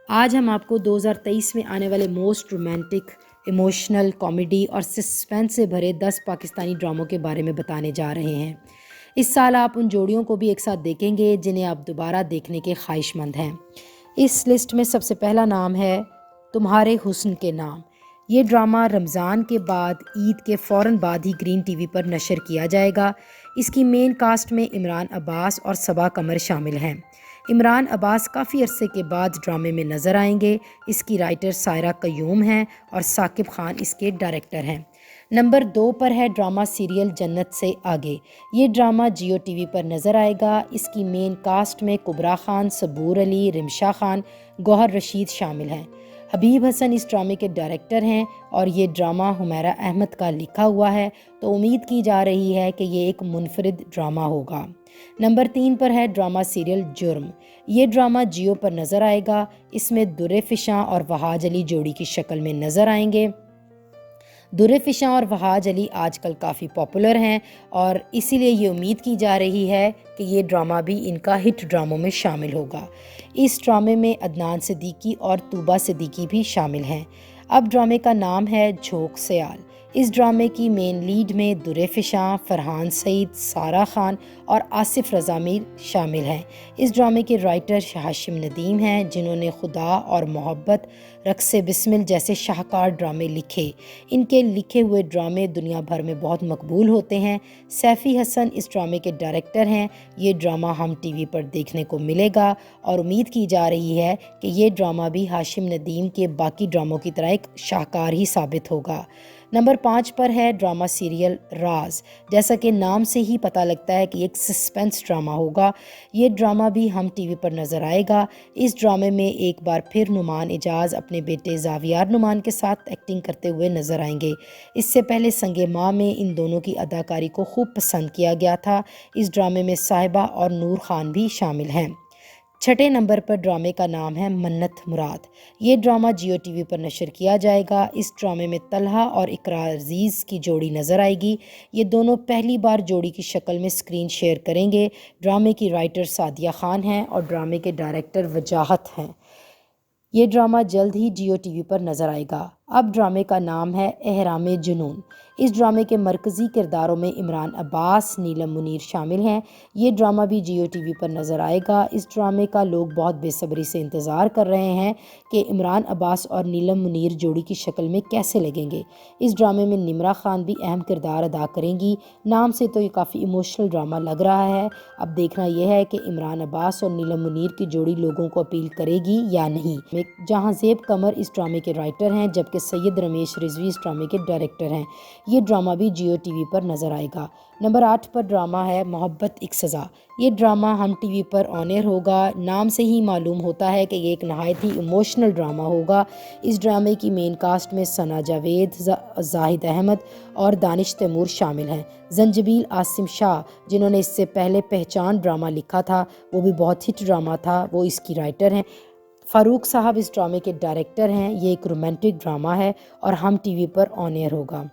آج ہم آپ کو 2023 میں آنے والے موسٹ رومانٹک، ایموشنل، کامیڈی اور سسپینس سے بھرے 10 پاکستانی ڈراموں کے بارے میں بتانے جا رہے ہیں۔ اس سال آپ ان جوڑیوں کو بھی ایک ساتھ دیکھیں گے جنہیں آپ دوبارہ دیکھنے کے خواہش مند ہیں۔ اس لسٹ میں سب سے پہلا نام ہے تمہارے حسن کے نام۔ یہ ڈرامہ رمضان کے بعد عید کے فوراً بعد ہی گرین ٹی وی پر نشر کیا جائے گا۔ اس کی مین کاسٹ میں عمران عباس اور صبا قمر شامل ہیں۔ عمران عباس کافی عرصے کے بعد ڈرامے میں نظر آئیں گے۔ اس کی رائٹر سائرہ قیوم ہیں اور ثاقب خان اس کے ڈائریکٹر ہیں۔ نمبر 2 پر ہے ڈرامہ سیریل جنت سے آگے۔ یہ ڈرامہ جیو ٹی وی پر نظر آئے گا۔ اس کی مین کاسٹ میں کبرا خان، صبور علی، رمشا خان، گوہر رشید شامل ہیں۔ حبیب حسن اس ڈرامے کے ڈائریکٹر ہیں اور یہ ڈرامہ حمیرہ احمد کا لکھا ہوا ہے، تو امید کی جا رہی ہے کہ یہ ایک منفرد ڈرامہ ہوگا۔ نمبر 3 پر ہے ڈرامہ سیریل جرم۔ یہ ڈرامہ جیو پر نظر آئے گا۔ اس میں در فشاں اور وہاج علی جوڑی کی شکل میں نظر آئیں گے۔ در فشاں اور وہاج علی آج کل کافی پاپولر ہیں اور اسی لیے یہ امید کی جا رہی ہے کہ یہ ڈرامہ بھی ان کا ہٹ ڈراموں میں شامل ہوگا۔ اس ڈرامے میں عدنان صدیقی اور طوبہ صدیقی بھی شامل ہیں۔ اب ڈرامے کا نام ہے جھوک سیال۔ اس ڈرامے کی مین لیڈ میں در فشاں، فرحان سعید، سارہ خان اور آصف رضا میر شامل ہیں۔ اس ڈرامے کے رائٹر ہاشم ندیم ہیں جنہوں نے خدا اور محبت، رقص بسمل جیسے شاہکار ڈرامے لکھے۔ ان کے لکھے ہوئے ڈرامے دنیا بھر میں بہت مقبول ہوتے ہیں۔ سیفی حسن اس ڈرامے کے ڈائریکٹر ہیں۔ یہ ڈرامہ ہم ٹی وی پر دیکھنے کو ملے گا اور امید کی جا رہی ہے کہ یہ ڈرامہ بھی ہاشم ندیم کے باقی ڈراموں کی طرح ایک شاہکار ہی ثابت ہوگا۔ نمبر 5 پر ہے ڈرامہ سیریل راز۔ جیسا کہ نام سے ہی پتہ لگتا ہے کہ ایک سسپینس ڈرامہ ہوگا۔ یہ ڈرامہ بھی ہم ٹی وی پر نظر آئے گا۔ اس ڈرامے میں ایک بار پھر نعمان اعجاز اپنے بیٹے زاویار نعمان کے ساتھ ایکٹنگ کرتے ہوئے نظر آئیں گے۔ اس سے پہلے سنگ ماں میں ان دونوں کی اداکاری کو خوب پسند کیا گیا تھا۔ اس ڈرامے میں صاحبہ اور نور خان بھی شامل ہیں۔ چھٹے نمبر پر ڈرامے کا نام ہے منت مراد۔ یہ ڈرامہ جیو ٹی وی پر نشر کیا جائے گا۔ اس ڈرامے میں طلحہ اور اقرا عزیز کی جوڑی نظر آئے گی۔ یہ دونوں پہلی بار جوڑی کی شکل میں اسکرین شیئر کریں گے۔ ڈرامے کی رائٹر سعدیہ خان ہیں اور ڈرامے کے ڈائریکٹر وجاہت ہیں۔ یہ ڈرامہ جلد ہی جیو ٹی وی پر نظر آئے گا۔ اب ڈرامے کا نام ہے احرام جنون۔ اس ڈرامے کے مرکزی کرداروں میں عمران عباس، نیلم منیر شامل ہیں۔ یہ ڈرامہ بھی جیو ٹی وی پر نظر آئے گا۔ اس ڈرامے کا لوگ بہت بے صبری سے انتظار کر رہے ہیں کہ عمران عباس اور نیلم منیر جوڑی کی شکل میں کیسے لگیں گے۔ اس ڈرامے میں نمرہ خان بھی اہم کردار ادا کریں گی۔ نام سے تو یہ کافی ایموشنل ڈرامہ لگ رہا ہے۔ اب دیکھنا یہ ہے کہ عمران عباس اور نیلم منیر کی جوڑی لوگوں کو اپیل کرے گی یا نہیں۔ جہاں زیب قمر اس ڈرامے کے رائٹر ہیں جبکہ سید رمیش رضوی اس ڈرامے کے ڈائریکٹر ہیں۔ یہ ڈرامہ بھی جیو ٹی وی پر نظر آئے گا۔ نمبر 8 پر ڈرامہ ہے محبت ایک سزا۔ یہ ڈرامہ ہم ٹی وی پر آن ایئر ہوگا۔ نام سے ہی معلوم ہوتا ہے کہ یہ ایک نہایت ہی ایموشنل ڈرامہ ہوگا۔ اس ڈرامے کی مین کاسٹ میں ثنا جاوید، زاہد احمد اور دانش تیمور شامل ہیں۔ زنجبیل عاصم شاہ جنہوں نے اس سے پہلے پہچان ڈرامہ لکھا تھا، وہ بھی بہت ہٹ ڈرامہ تھا، وہ اس کی رائٹر ہیں۔ فاروق صاحب اس ڈرامے کے ڈائریکٹر ہیں۔ یہ ایک رومانٹک ڈرامہ ہے اور ہم ٹی وی پر آن ایئر ہوگا۔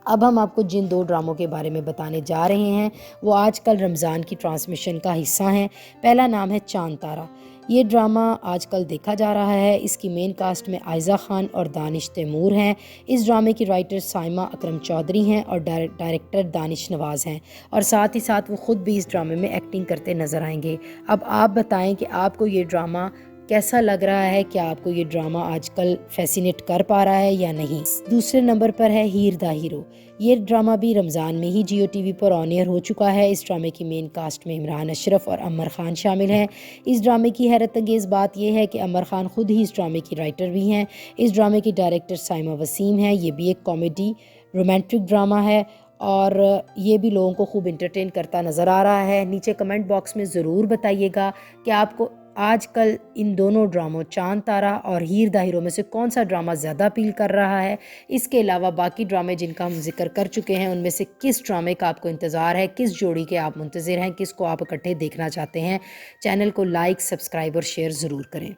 اب ہم آپ کو جن 2 ڈراموں کے بارے میں بتانے جا رہے ہیں وہ آج کل رمضان کی ٹرانسمیشن کا حصہ ہیں۔ پہلا نام ہے چاند تارا۔ یہ ڈرامہ آج کل دیکھا جا رہا ہے۔ اس کی مین کاسٹ میں عائزہ خان اور دانش تیمور ہیں۔ اس ڈرامے کی رائٹر سائمہ اکرم چودھری ہیں اور ڈائریکٹر دانش نواز ہیں اور ساتھ ہی ساتھ وہ خود بھی اس ڈرامے میں ایکٹنگ کرتے نظر آئیں گے۔ اب آپ بتائیں کہ آپ کو یہ ڈرامہ کیسا لگ رہا ہے؟ کیا آپ کو یہ ڈرامہ آج کل فیسینیٹ کر پا رہا ہے یا نہیں؟ دوسرے نمبر پر ہے ہیر دا ہیرو۔ یہ ڈرامہ بھی رمضان میں ہی جیو ٹی وی پر آن ایئر ہو چکا ہے۔ اس ڈرامے کی مین کاسٹ میں عمران اشرف اور عمر خان شامل ہیں۔ اس ڈرامے کی حیرت انگیز بات یہ ہے کہ عمر خان خود ہی اس ڈرامے کی رائٹر بھی ہیں۔ اس ڈرامے کی ڈائریکٹر سائمہ وسیم ہیں۔ یہ بھی ایک کامیڈی رومانٹک ڈرامہ ہے اور یہ بھی لوگوں کو خوب انٹرٹین کرتا نظر آ رہا ہے۔ نیچے کمنٹ باکس میں ضرور بتائیے گا کہ آپ کو آج کل ان دونوں ڈراموں چاند تارا اور ہیر دا ہیرو میں سے کون سا ڈرامہ زیادہ اپیل کر رہا ہے۔ اس کے علاوہ باقی ڈرامے جن کا ہم ذکر کر چکے ہیں ان میں سے کس ڈرامے کا آپ کو انتظار ہے، کس جوڑی کے آپ منتظر ہیں، کس کو آپ اکٹھے دیکھنا چاہتے ہیں۔ چینل کو لائک، سبسکرائب اور شیئر ضرور کریں۔